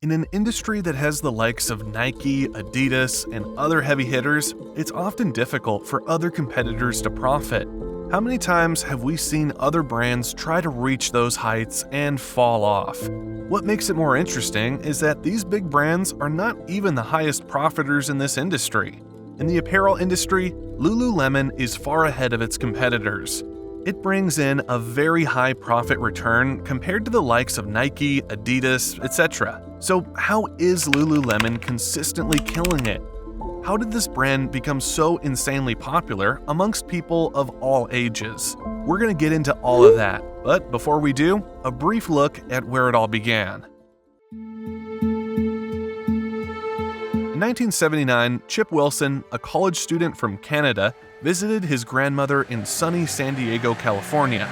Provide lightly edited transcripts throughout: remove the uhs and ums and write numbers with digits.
In an industry that has the likes of Nike, Adidas, and other heavy hitters, it's often difficult for other competitors to profit. How many times have we seen other brands try to reach those heights and fall off? What makes it more interesting is that these big brands are not even the highest profiters in this industry. In the apparel industry, Lululemon is far ahead of its competitors. It brings in a very high profit return compared to the likes of Nike, Adidas, etc. So how is Lululemon consistently killing it? How did this brand become so insanely popular amongst people of all ages? We're going to get into all of that, but before we do, a brief look at where it all began. In 1979, Chip Wilson, a college student from Canada, visited his grandmother in sunny San Diego, California.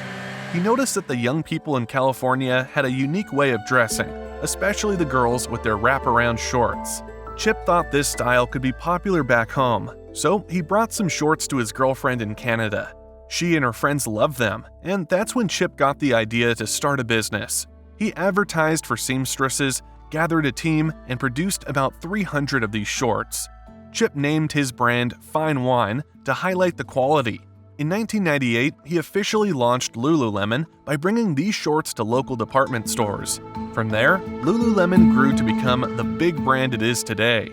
He noticed that the young people in California had a unique way of dressing, especially the girls with their wraparound shorts. Chip thought this style could be popular back home, so he brought some shorts to his girlfriend in Canada. She and her friends loved them, and that's when Chip got the idea to start a business. He advertised for seamstresses, gathered a team, and produced about 300 of these shorts. Chip named his brand Fine Wine to highlight the quality. In 1998, he officially launched Lululemon by bringing these shorts to local department stores. From there, Lululemon grew to become the big brand it is today.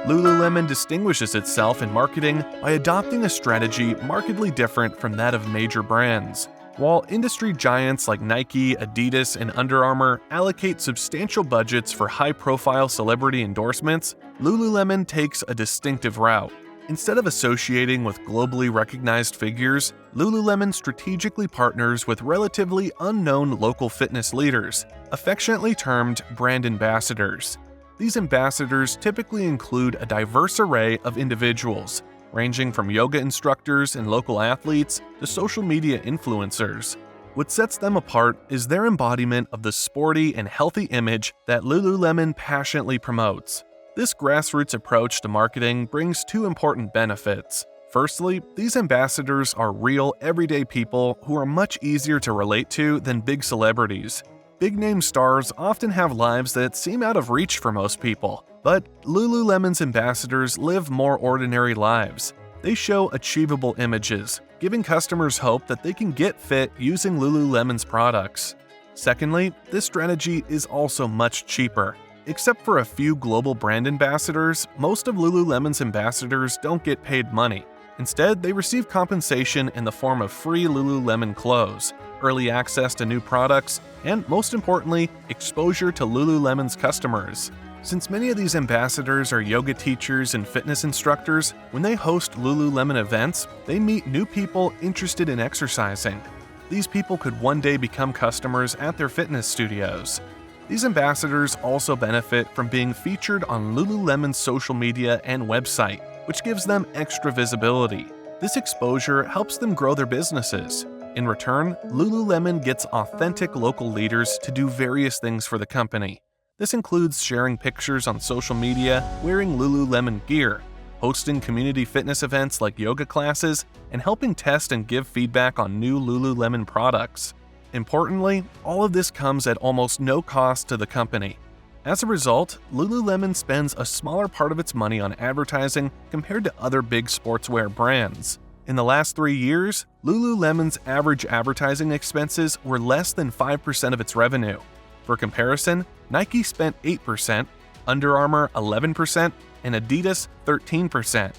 Lululemon distinguishes itself in marketing by adopting a strategy markedly different from that of major brands. While industry giants like Nike, Adidas, and Under Armour allocate substantial budgets for high-profile celebrity endorsements, Lululemon takes a distinctive route. Instead of associating with globally recognized figures, Lululemon strategically partners with relatively unknown local fitness leaders, affectionately termed brand ambassadors. These ambassadors typically include a diverse array of individuals, ranging from yoga instructors and local athletes to social media influencers. What sets them apart is their embodiment of the sporty and healthy image that Lululemon passionately promotes. This grassroots approach to marketing brings two important benefits. Firstly, these ambassadors are real, everyday people who are much easier to relate to than big celebrities. Big-name stars often have lives that seem out of reach for most people, but Lululemon's ambassadors live more ordinary lives. They show achievable images, giving customers hope that they can get fit using Lululemon's products. Secondly, this strategy is also much cheaper. Except for a few global brand ambassadors, most of Lululemon's ambassadors don't get paid money. Instead, they receive compensation in the form of free Lululemon clothes, early access to new products, and most importantly, exposure to Lululemon's customers. Since many of these ambassadors are yoga teachers and fitness instructors, when they host Lululemon events, they meet new people interested in exercising. These people could one day become customers at their fitness studios. These ambassadors also benefit from being featured on Lululemon's social media and website, which gives them extra visibility. This exposure helps them grow their businesses. In return, Lululemon gets authentic local leaders to do various things for the company. This includes sharing pictures on social media, wearing Lululemon gear, hosting community fitness events like yoga classes, and helping test and give feedback on new Lululemon products. Importantly, all of this comes at almost no cost to the company. As a result, Lululemon spends a smaller part of its money on advertising compared to other big sportswear brands. In the last 3 years, Lululemon's average advertising expenses were less than 5% of its revenue. For comparison, Nike spent 8%, Under Armour 11%, and Adidas 13%.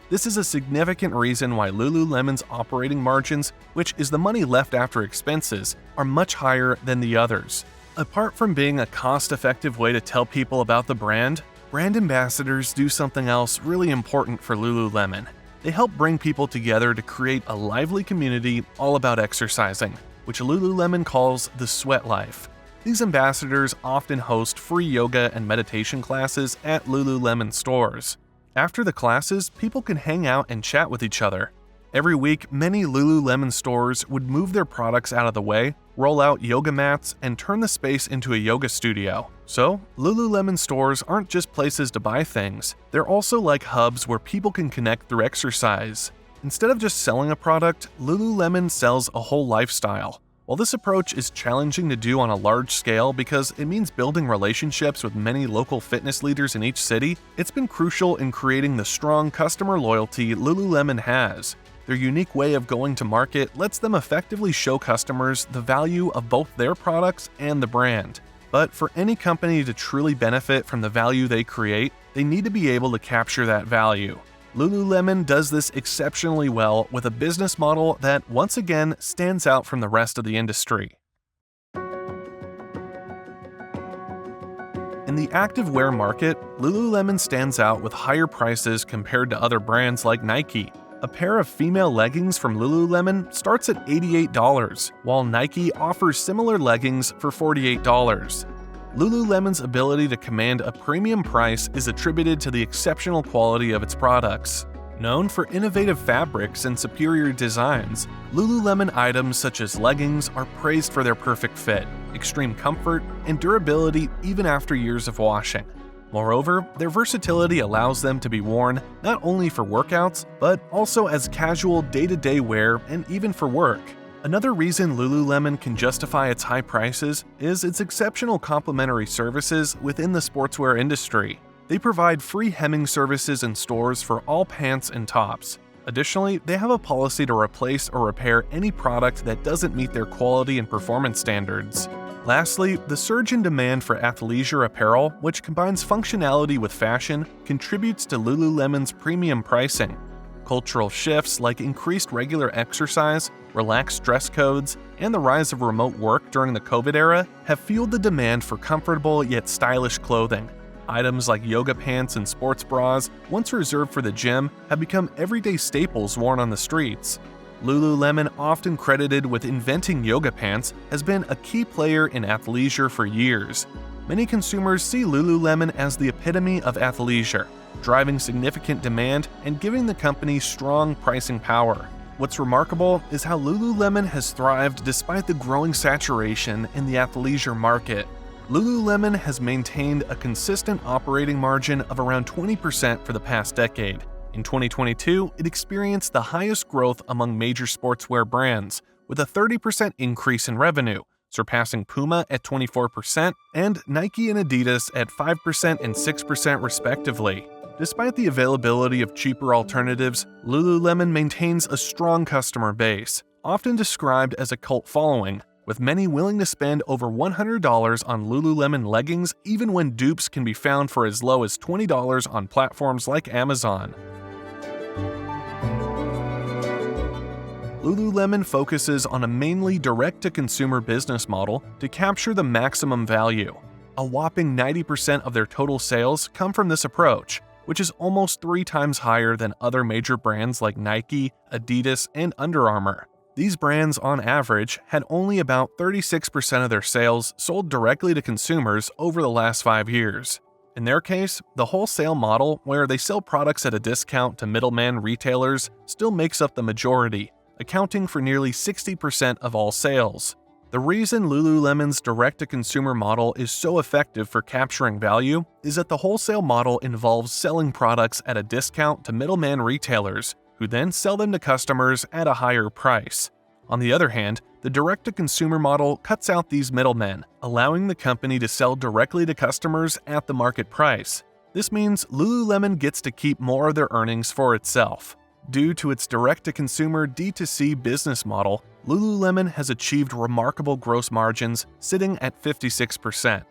This is a significant reason why Lululemon's operating margins, which is the money left after expenses, are much higher than the others. Apart from being a cost-effective way to tell people about the brand ambassadors do something else really important for Lululemon. They help bring people together to create a lively community all about exercising, which Lululemon calls the sweat life. These ambassadors often host free yoga and meditation classes at Lululemon stores. After the classes, people can hang out and chat with each other. Every week, many Lululemon stores would move their products out of the way, roll out yoga mats, and turn the space into a yoga studio. So, Lululemon stores aren't just places to buy things, they're also like hubs where people can connect through exercise. Instead of just selling a product, Lululemon sells a whole lifestyle. While this approach is challenging to do on a large scale because it means building relationships with many local fitness leaders in each city, it's been crucial in creating the strong customer loyalty Lululemon has. Their unique way of going to market lets them effectively show customers the value of both their products and the brand. But for any company to truly benefit from the value they create, they need to be able to capture that value. Lululemon does this exceptionally well with a business model that, once again, stands out from the rest of the industry. In the activewear market, Lululemon stands out with higher prices compared to other brands like Nike. A pair of female leggings from Lululemon starts at $88, while Nike offers similar leggings for $48. Lululemon's ability to command a premium price is attributed to the exceptional quality of its products. Known for innovative fabrics and superior designs, Lululemon items such as leggings are praised for their perfect fit, extreme comfort, and durability even after years of washing. Moreover, their versatility allows them to be worn not only for workouts, but also as casual day-to-day wear and even for work. Another reason Lululemon can justify its high prices is its exceptional complementary services within the sportswear industry. They provide free hemming services in stores for all pants and tops. Additionally, they have a policy to replace or repair any product that doesn't meet their quality and performance standards. Lastly, the surge in demand for athleisure apparel, which combines functionality with fashion, contributes to Lululemon's premium pricing. Cultural shifts like increased regular exercise, relaxed dress codes, and the rise of remote work during the COVID era have fueled the demand for comfortable yet stylish clothing. Items like yoga pants and sports bras, once reserved for the gym, have become everyday staples worn on the streets. Lululemon, often credited with inventing yoga pants, has been a key player in athleisure for years. Many consumers see Lululemon as the epitome of athleisure, driving significant demand and giving the company strong pricing power. What's remarkable is how Lululemon has thrived despite the growing saturation in the athleisure market. Lululemon has maintained a consistent operating margin of around 20% for the past decade. In 2022, it experienced the highest growth among major sportswear brands, with a 30% increase in revenue, surpassing Puma at 24% and Nike and Adidas at 5% and 6% respectively. Despite the availability of cheaper alternatives, Lululemon maintains a strong customer base, often described as a cult following, with many willing to spend over $100 on Lululemon leggings even when dupes can be found for as low as $20 on platforms like Amazon. Lululemon focuses on a mainly direct-to-consumer business model to capture the maximum value. A whopping 90% of their total sales come from this approach, which is almost 3 times higher than other major brands like Nike, Adidas, and Under Armour. These brands, on average, had only about 36% of their sales sold directly to consumers over the last 5 years. In their case, the wholesale model, where they sell products at a discount to middleman retailers, still makes up the majority, accounting for nearly 60% of all sales. The reason Lululemon's direct-to-consumer model is so effective for capturing value is that the wholesale model involves selling products at a discount to middleman retailers, who then sell them to customers at a higher price. On the other hand, the direct-to-consumer model cuts out these middlemen, allowing the company to sell directly to customers at the market price. This means Lululemon gets to keep more of their earnings for itself. Due to its direct-to-consumer D2C business model, Lululemon has achieved remarkable gross margins, sitting at 56%.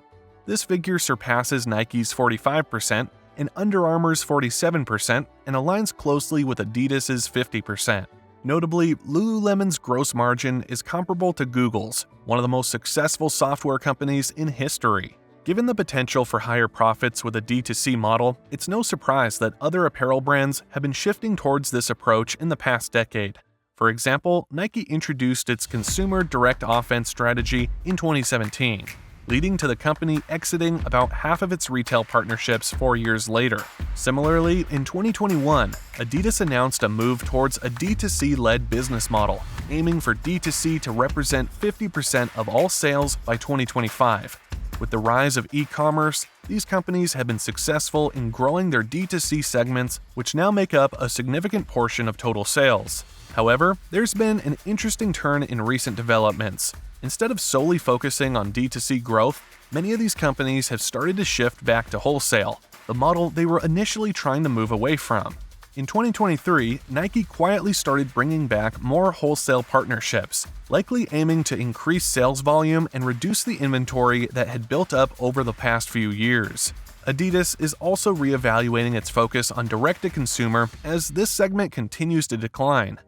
This figure surpasses Nike's 45% and Under Armour's 47% and aligns closely with Adidas's 50%. Notably, Lululemon's gross margin is comparable to Google's, one of the most successful software companies in history. Given the potential for higher profits with a D2C model, it's no surprise that other apparel brands have been shifting towards this approach in the past decade. For example, Nike introduced its consumer direct offense strategy in 2017, leading to the company exiting about half of its retail partnerships 4 years later. Similarly, in 2021, Adidas announced a move towards a D2C-led business model, aiming for D2C to represent 50% of all sales by 2025. With the rise of e-commerce, these companies have been successful in growing their D2C segments, which now make up a significant portion of total sales. However, there's been an interesting turn in recent developments. Instead of solely focusing on D2C growth, many of these companies have started to shift back to wholesale, the model they were initially trying to move away from. In 2023, Nike quietly started bringing back more wholesale partnerships, likely aiming to increase sales volume and reduce the inventory that had built up over the past few years. Adidas is also reevaluating its focus on direct-to-consumer as this segment continues to decline.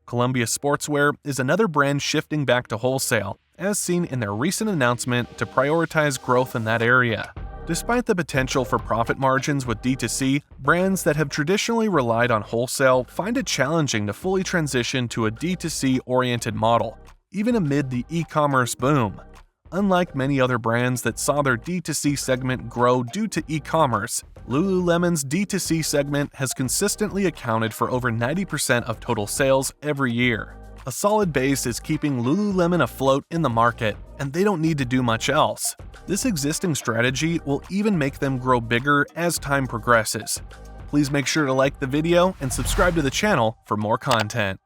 Columbia Sportswear is another brand shifting back to wholesale, as seen in their recent announcement to prioritize growth in that area. Despite the potential for profit margins with D2C, brands that have traditionally relied on wholesale find it challenging to fully transition to a D2C-oriented model, even amid the e-commerce boom. Unlike many other brands that saw their D2C segment grow due to e-commerce, Lululemon's D2C segment has consistently accounted for over 90% of total sales every year. A solid base is keeping Lululemon afloat in the market, and they don't need to do much else. This existing strategy will even make them grow bigger as time progresses. Please make sure to like the video and subscribe to the channel for more content.